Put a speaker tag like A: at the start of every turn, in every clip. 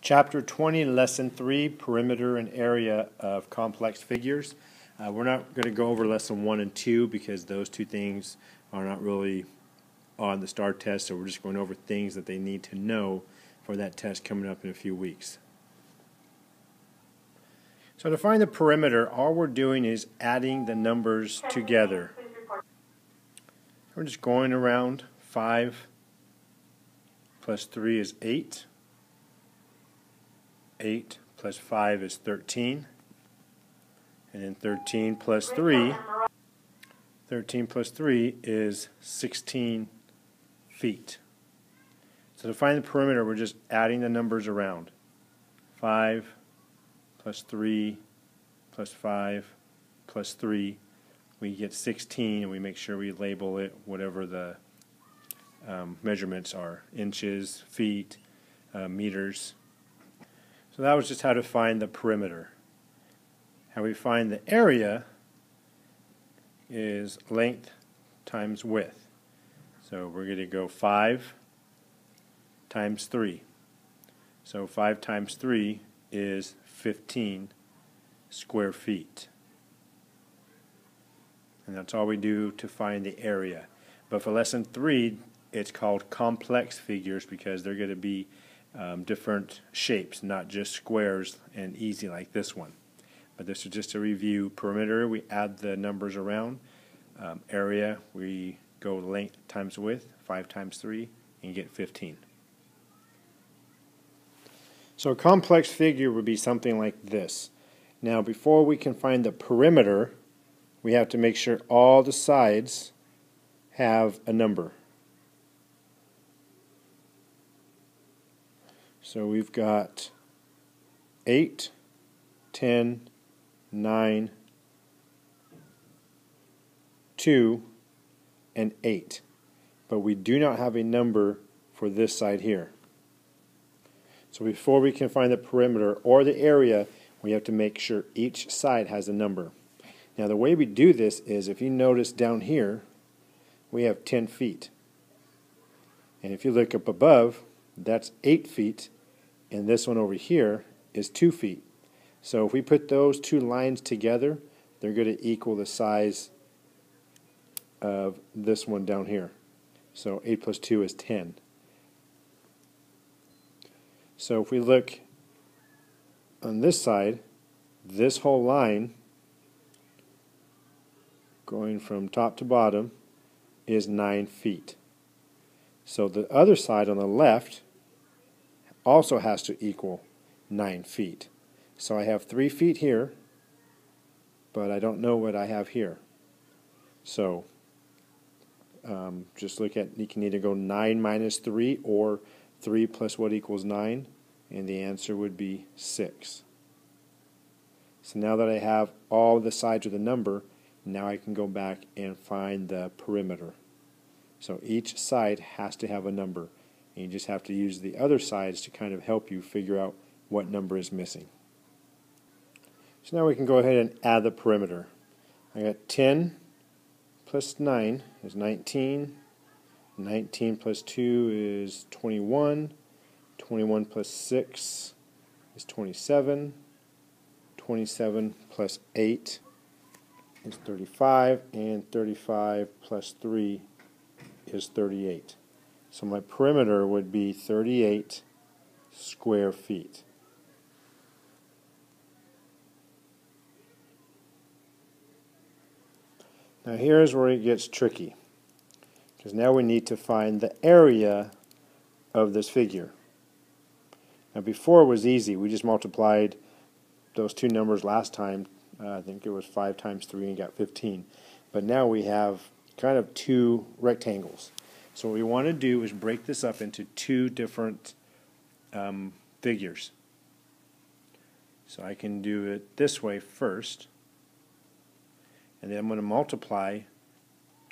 A: Chapter 20, Lesson 3, Perimeter and Area of Complex Figures. We're not going to go over Lesson 1 and 2 because those two things are not really on the STAR test, so we're just going over things that they need to know for that test coming up in a few weeks. So to find the perimeter, all we're doing is adding the numbers together. We're just going around. 5 plus 3 is 8. 8 plus 5 is 13. And then 13 plus 3 is 16 feet. So to find the perimeter, we're just adding the numbers around. 5 plus 3 plus 5 plus 3. We get 16, and we make sure we label it whatever the measurements are. Inches, feet, meters. So that was just how to find the perimeter. How we find the area is length times width. So we're going to go 5 times 3. So 5 times 3 is 15 square feet. And that's all we do to find the area. But for lesson 3, it's called complex figures because they're going to be different shapes, not just squares and easy like this one. But this is just a review. Perimeter, we add the numbers around. Area, we go length times width, 5 times 3, and you get 15. So a complex figure would be something like this. Now, before we can find the perimeter, we have to make sure all the sides have a number. So we've got 8, 10, 9, 2, and 8. But we do not have a number for this side here. So before we can find the perimeter or the area, we have to make sure each side has a number. Now the way we do this is, if you notice down here, we have 10 feet. And if you look up above, that's 8 feet. And this one over here is 2 feet. So if we put those two lines together, they're going to equal the size of this one down here. So 8 plus 2 is 10. So if we look on this side, this whole line going from top to bottom is 9 feet. So the other side on the left also has to equal 9 feet. So I have 3 feet here, but I don't know what I have here. So just look at, you can either go 9 minus 3 or 3 plus what equals 9, and the answer would be 6. So now that I have all the sides with a number, now I can go back and find the perimeter. So each side has to have a number. And you just have to use the other sides to kind of help you figure out what number is missing. So now we can go ahead and add the perimeter. I got 10 plus 9 is 19. 19 plus 2 is 21. 21 plus 6 is 27. 27 plus 8 is 35. And 35 plus 3 is 38. So my perimeter would be 38 square feet. Now here's where it gets tricky, because now we need to find the area of this figure. Now before it was easy. We just multiplied those two numbers last time. I think it was 5 times 3 and got 15. But now we have kind of two rectangles. So what we want to do is break this up into two different figures. So I can do it this way first, and then I'm going to multiply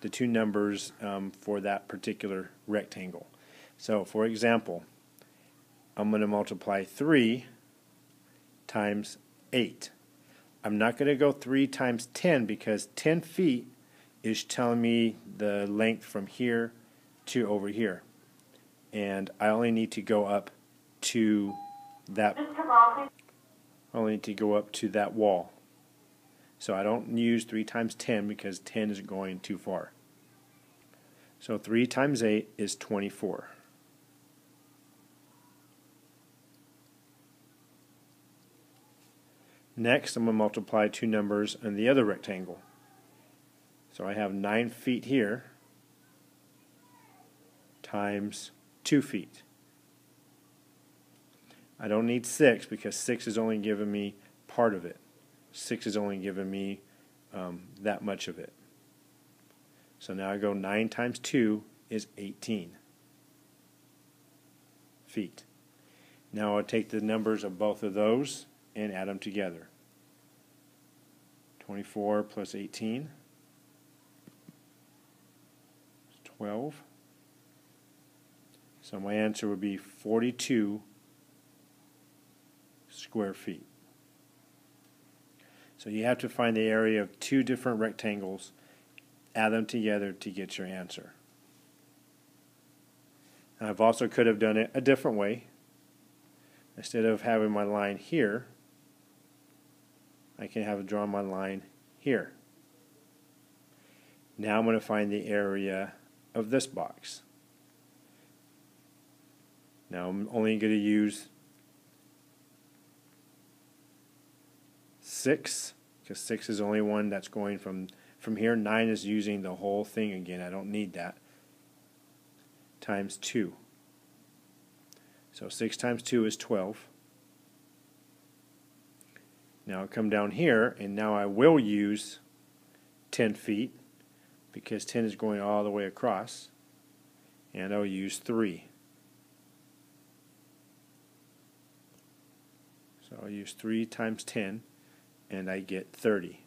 A: the two numbers for that particular rectangle. So for example, I'm going to multiply 3 times 8. I'm not going to go 3 times 10 because 10 feet is telling me the length from here to over here, and I only need to go up 2 that I only need to go up to that wall. So I don't use 3 times 10 because 10 is going too far. So 3 times 8 is 24. Next, I'm going to multiply two numbers in the other rectangle. So I have 9 feet here times 2 feet. I don't need 6 because 6 is only giving me part of it. 6 is only giving me that much of it. So now I go 9 times 2 is 18 feet. Now I'll take the numbers of both of those and add them together. 24 plus 18 is 12. So my answer would be 42 square feet. So you have to find the area of two different rectangles, add them together to get your answer. Now I've also could have done it a different way. Instead of having my line here, I can have drawn my line here. Now I'm going to find the area of this box. Now I'm only going to use 6 because 6 is the only one that's going from here. 9 is using the whole thing again. I don't need that. Times 2. So 6 times 2 is 12. Now I'll come down here, and now I will use 10 feet because 10 is going all the way across, and I'll use 3. So I'll use 3 times 10, and I get 30.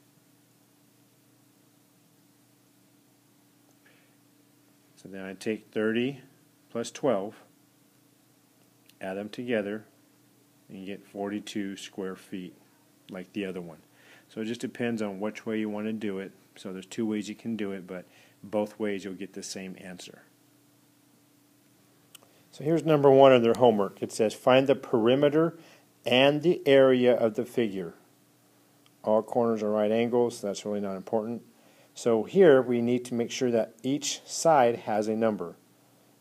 A: So then I take 30 plus 12, add them together, and you get 42 square feet like the other one. So it just depends on which way you want to do it. So there's two ways you can do it, but both ways you'll get the same answer. So here's number 1 of their homework. It says find the perimeter and the area of the figure. All corners are right angles, so that's really not important. So here we need to make sure that each side has a number.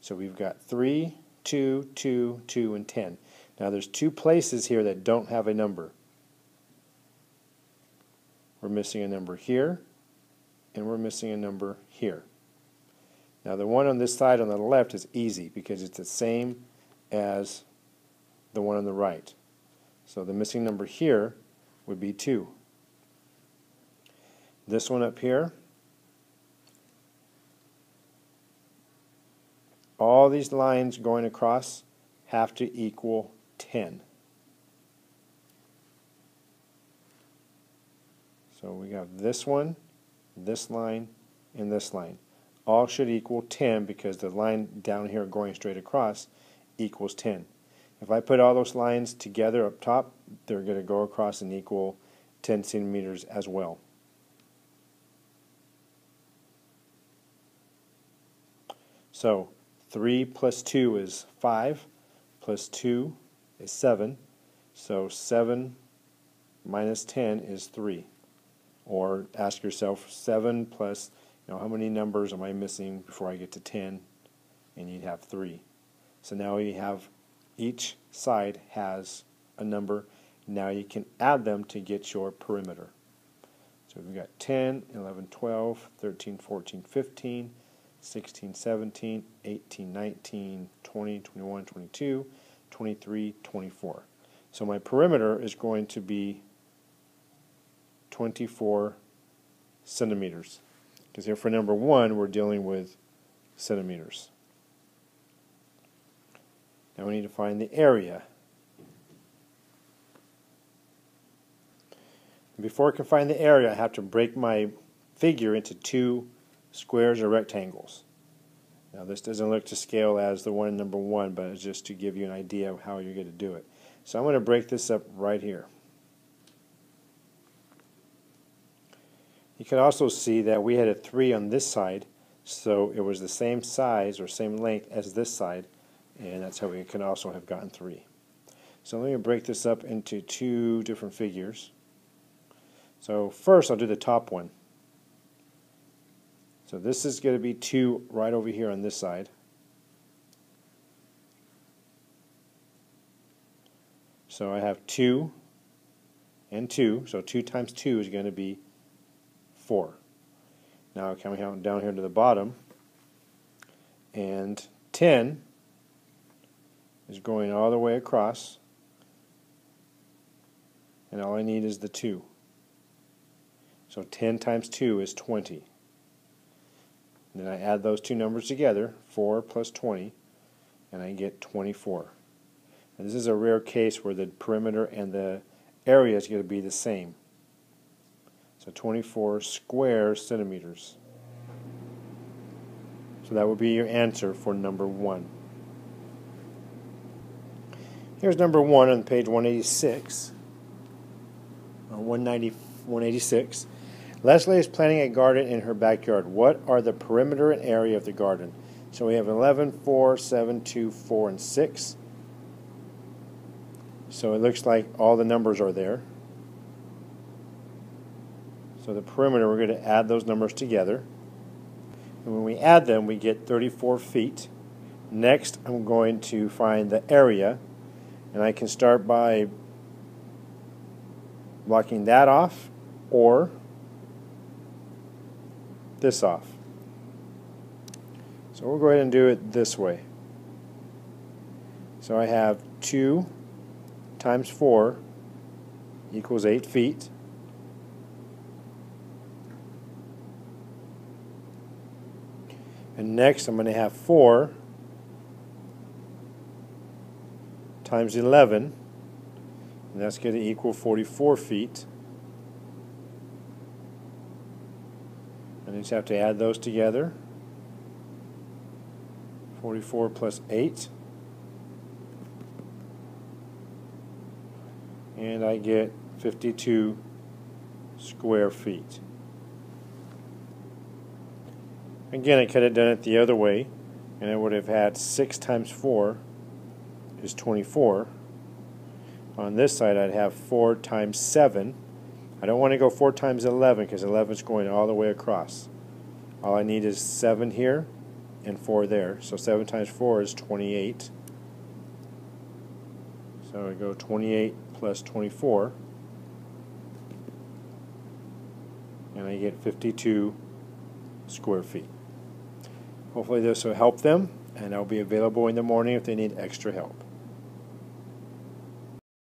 A: So we've got 3, 2, 2, 2, and 10. Now there's two places here that don't have a number. We're missing a number here, and we're missing a number here. Now the one on this side on the left is easy because it's the same as the one on the right. So the missing number here would be 2. This one up here, all these lines going across have to equal 10. So we have this one, this line, and this line. All should equal 10 because the line down here going straight across equals 10. If I put all those lines together up top, they're going to go across and equal 10 centimeters as well. So 3 plus 2 is 5, plus 2 is 7. So 7 minus 10 is 3. Or ask yourself, 7 plus, how many numbers am I missing before I get to 10? And you'd have 3. So now you have each side has a number. Now you can add them to get your perimeter. So we've got 10, 11, 12, 13, 14, 15, 16, 17, 18, 19, 20, 21, 22, 23, 24. So my perimeter is going to be 24 centimeters. Because here for number 1, we're dealing with centimeters. Now we need to find the area. Before I can find the area, I have to break my figure into 2 squares or rectangles. Now this doesn't look to scale as the one in number 1, but it's just to give you an idea of how you're going to do it. So I'm going to break this up right here. You can also see that we had a 3 on this side, so it was the same size or same length as this side, and that's how we can also have gotten 3. So let me break this up into two different figures. So first I'll do the top one. So this is going to be 2 right over here on this side. So I have 2 and 2. So 2 times 2 is going to be 4. Now coming down here to the bottom, and 10 is going all the way across, and all I need is the 2. So 10 times 2 is 20. And then I add those two numbers together, 4 plus 20, and I get 24. And this is a rare case where the perimeter and the area is going to be the same. So 24 square centimeters. So that would be your answer for number 1. Here's number 1 on page 186. 186. Leslie is planting a garden in her backyard. What are the perimeter and area of the garden? So we have 11, 4, 7, 2, 4, and 6. So it looks like all the numbers are there. So the perimeter, we're going to add those numbers together. And when we add them, we get 34 feet. Next, I'm going to find the area. And I can start by blocking that off or this off. So we'll go ahead and do it this way. So I have 2 times 4 equals 8 feet. And next I'm going to have 4 times 11, and that's going to equal 44 feet. And I just have to add those together. 44 plus 8. And I get 52 square feet. Again, I could have done it the other way, and I would have had 6 times 4 is 24. On this side, I'd have 4 times 7. I don't want to go 4 times 11 because 11 is going all the way across. All I need is 7 here and 4 there. So 7 times 4 is 28. So I go 28 plus 24, and I get 52 square feet. Hopefully this will help them, and I'll be available in the morning if they need extra help.